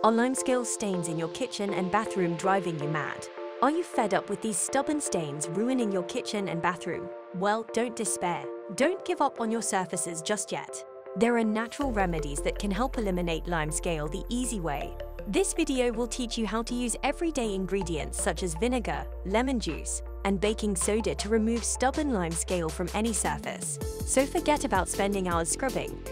Are limescale stains in your kitchen and bathroom driving you mad? Are you fed up with these stubborn stains ruining your kitchen and bathroom? Well, don't despair. Don't give up on your surfaces just yet. There are natural remedies that can help eliminate limescale the easy way. This video will teach you how to use everyday ingredients such as vinegar, lemon juice, and baking soda to remove stubborn limescale from any surface. So forget about spending hours scrubbing.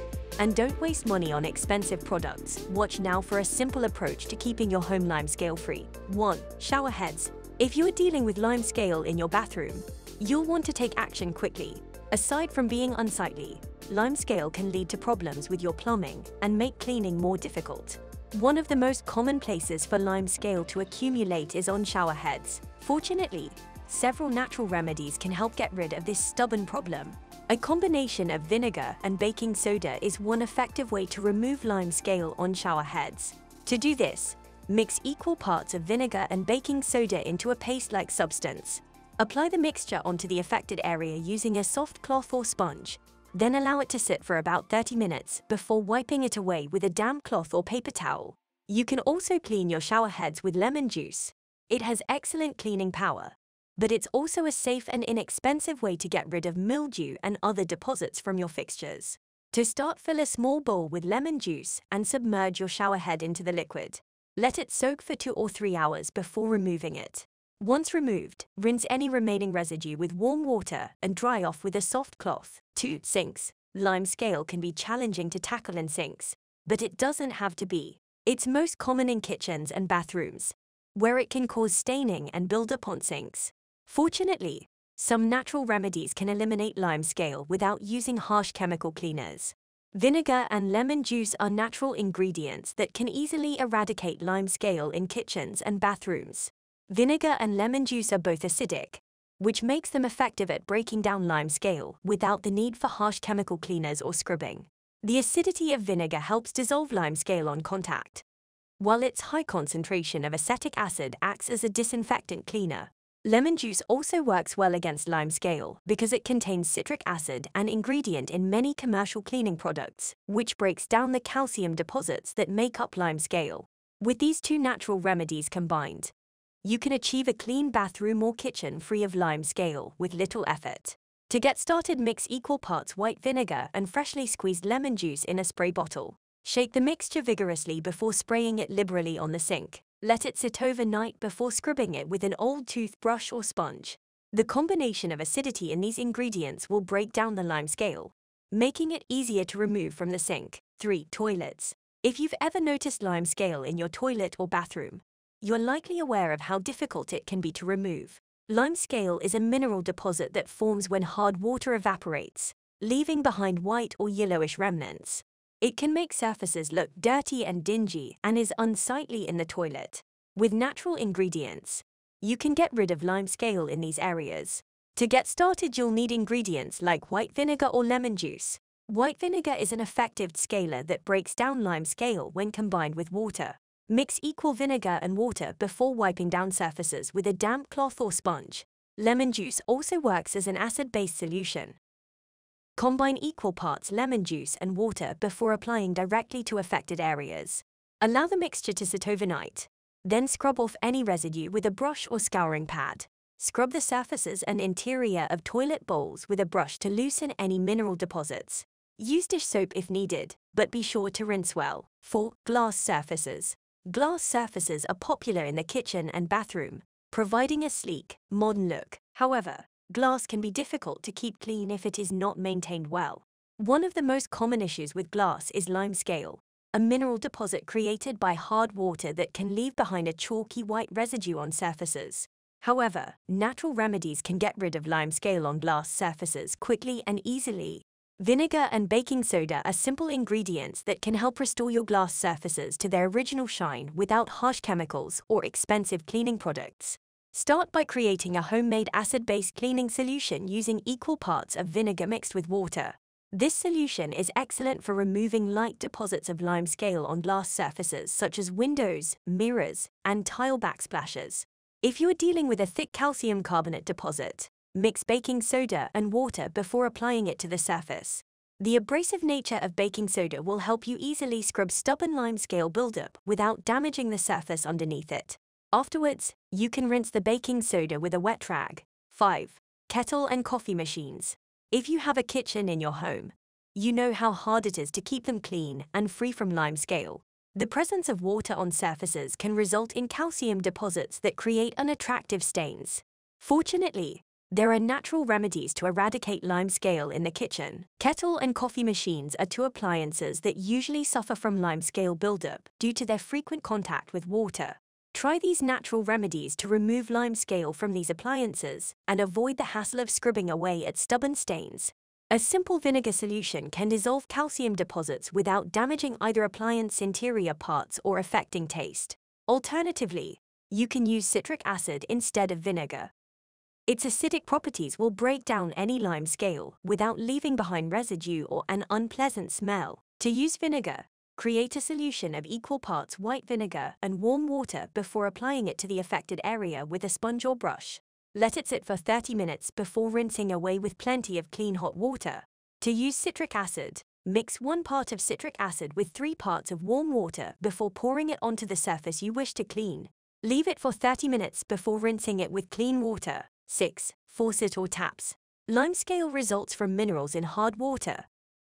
And don't waste money on expensive products. Watch now for a simple approach to keeping your home limescale-free. 1. Showerheads. If you are dealing with limescale in your bathroom, you'll want to take action quickly. Aside from being unsightly, limescale can lead to problems with your plumbing and make cleaning more difficult. One of the most common places for limescale to accumulate is on showerheads. Fortunately, several natural remedies can help get rid of this stubborn problem. A combination of vinegar and baking soda is one effective way to remove limescale on showerheads. To do this, mix equal parts of vinegar and baking soda into a paste-like substance. Apply the mixture onto the affected area using a soft cloth or sponge. Then allow it to sit for about 30 minutes before wiping it away with a damp cloth or paper towel. You can also clean your showerheads with lemon juice. It has excellent cleaning power, but it's also a safe and inexpensive way to get rid of mildew and other deposits from your fixtures. To start, fill a small bowl with lemon juice and submerge your showerhead into the liquid. Let it soak for 2 or 3 hours before removing it. Once removed, rinse any remaining residue with warm water and dry off with a soft cloth. 2. Sinks. Limescale can be challenging to tackle in sinks, but it doesn't have to be. It's most common in kitchens and bathrooms, where it can cause staining and build up on sinks. Fortunately, some natural remedies can eliminate limescale without using harsh chemical cleaners. Vinegar and lemon juice are natural ingredients that can easily eradicate limescale in kitchens and bathrooms. Vinegar and lemon juice are both acidic, which makes them effective at breaking down limescale without the need for harsh chemical cleaners or scrubbing. The acidity of vinegar helps dissolve limescale on contact, while its high concentration of acetic acid acts as a disinfectant cleaner. Lemon juice also works well against limescale because it contains citric acid, an ingredient in many commercial cleaning products, which breaks down the calcium deposits that make up limescale. With these two natural remedies combined, you can achieve a clean bathroom or kitchen free of limescale with little effort. To get started, mix equal parts white vinegar and freshly squeezed lemon juice in a spray bottle. Shake the mixture vigorously before spraying it liberally on the sink. Let it sit overnight before scrubbing it with an old toothbrush or sponge. The combination of acidity in these ingredients will break down the limescale, making it easier to remove from the sink. 3. Toilets. If you've ever noticed limescale in your toilet or bathroom, you're likely aware of how difficult it can be to remove. Limescale is a mineral deposit that forms when hard water evaporates, leaving behind white or yellowish remnants. It can make surfaces look dirty and dingy and is unsightly in the toilet. With natural ingredients, you can get rid of limescale in these areas. To get started, you'll need ingredients like white vinegar or lemon juice. White vinegar is an effective scaler that breaks down limescale when combined with water. Mix equal vinegar and water before wiping down surfaces with a damp cloth or sponge. Lemon juice also works as an acid-based solution. Combine equal parts lemon juice and water before applying directly to affected areas. Allow the mixture to sit overnight. Then scrub off any residue with a brush or scouring pad. Scrub the surfaces and interior of toilet bowls with a brush to loosen any mineral deposits. Use dish soap if needed, but be sure to rinse well. 4. Glass surfaces. Glass surfaces are popular in the kitchen and bathroom, providing a sleek, modern look. However, glass can be difficult to keep clean if it is not maintained well. One of the most common issues with glass is limescale, a mineral deposit created by hard water that can leave behind a chalky white residue on surfaces. However, natural remedies can get rid of limescale on glass surfaces quickly and easily. Vinegar and baking soda are simple ingredients that can help restore your glass surfaces to their original shine without harsh chemicals or expensive cleaning products. Start by creating a homemade acid-based cleaning solution using equal parts of vinegar mixed with water. This solution is excellent for removing light deposits of limescale on glass surfaces such as windows, mirrors, and tile backsplashes. If you are dealing with a thick calcium carbonate deposit, mix baking soda and water before applying it to the surface. The abrasive nature of baking soda will help you easily scrub stubborn limescale buildup without damaging the surface underneath it. Afterwards, you can rinse the baking soda with a wet rag. 5. Kettle and coffee machines. If you have a kitchen in your home, you know how hard it is to keep them clean and free from limescale. The presence of water on surfaces can result in calcium deposits that create unattractive stains. Fortunately, there are natural remedies to eradicate limescale in the kitchen. Kettle and coffee machines are two appliances that usually suffer from limescale buildup due to their frequent contact with water. Try these natural remedies to remove limescale from these appliances and avoid the hassle of scrubbing away at stubborn stains. A simple vinegar solution can dissolve calcium deposits without damaging either appliance interior parts or affecting taste. Alternatively, you can use citric acid instead of vinegar. Its acidic properties will break down any limescale without leaving behind residue or an unpleasant smell. To use vinegar, create a solution of equal parts white vinegar and warm water before applying it to the affected area with a sponge or brush. Let it sit for 30 minutes before rinsing away with plenty of clean hot water. To use citric acid, mix 1 part of citric acid with 3 parts of warm water before pouring it onto the surface you wish to clean. Leave it for 30 minutes before rinsing it with clean water. 6. Faucet or taps. Limescale results from minerals in hard water,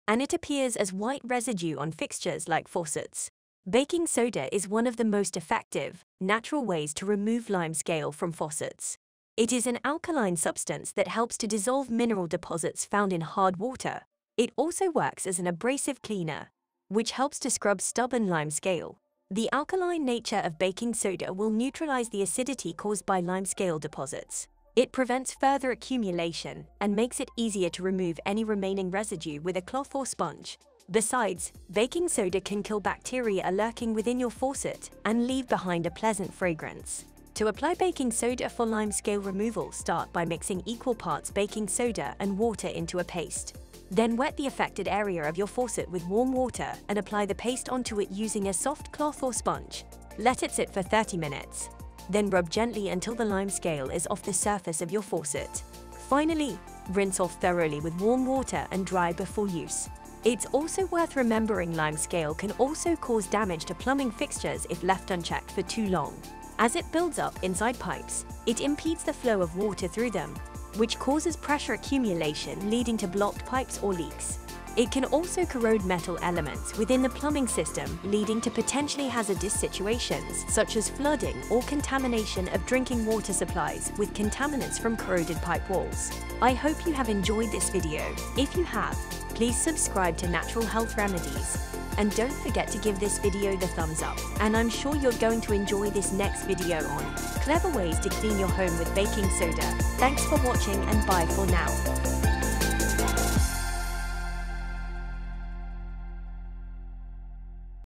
and it appears as white residue on fixtures like faucets. Baking soda is one of the most effective, natural ways to remove limescale from faucets. It is an alkaline substance that helps to dissolve mineral deposits found in hard water. It also works as an abrasive cleaner, which helps to scrub stubborn limescale. The alkaline nature of baking soda will neutralize the acidity caused by limescale deposits. It prevents further accumulation and makes it easier to remove any remaining residue with a cloth or sponge. Besides, baking soda can kill bacteria lurking within your faucet and leave behind a pleasant fragrance. To apply baking soda for limescale removal, start by mixing equal parts baking soda and water into a paste. Then wet the affected area of your faucet with warm water and apply the paste onto it using a soft cloth or sponge. Let it sit for 30 minutes. Then rub gently until the limescale is off the surface of your faucet. Finally, rinse off thoroughly with warm water and dry before use. It's also worth remembering limescale can also cause damage to plumbing fixtures if left unchecked for too long. As it builds up inside pipes, it impedes the flow of water through them, which causes pressure accumulation leading to blocked pipes or leaks. It can also corrode metal elements within the plumbing system, leading to potentially hazardous situations such as flooding or contamination of drinking water supplies with contaminants from corroded pipe walls. I hope you have enjoyed this video. If you have, please subscribe to Natural Health Remedies. And don't forget to give this video the thumbs up. And I'm sure you're going to enjoy this next video on clever ways to clean your home with baking soda. Thanks for watching and bye for now.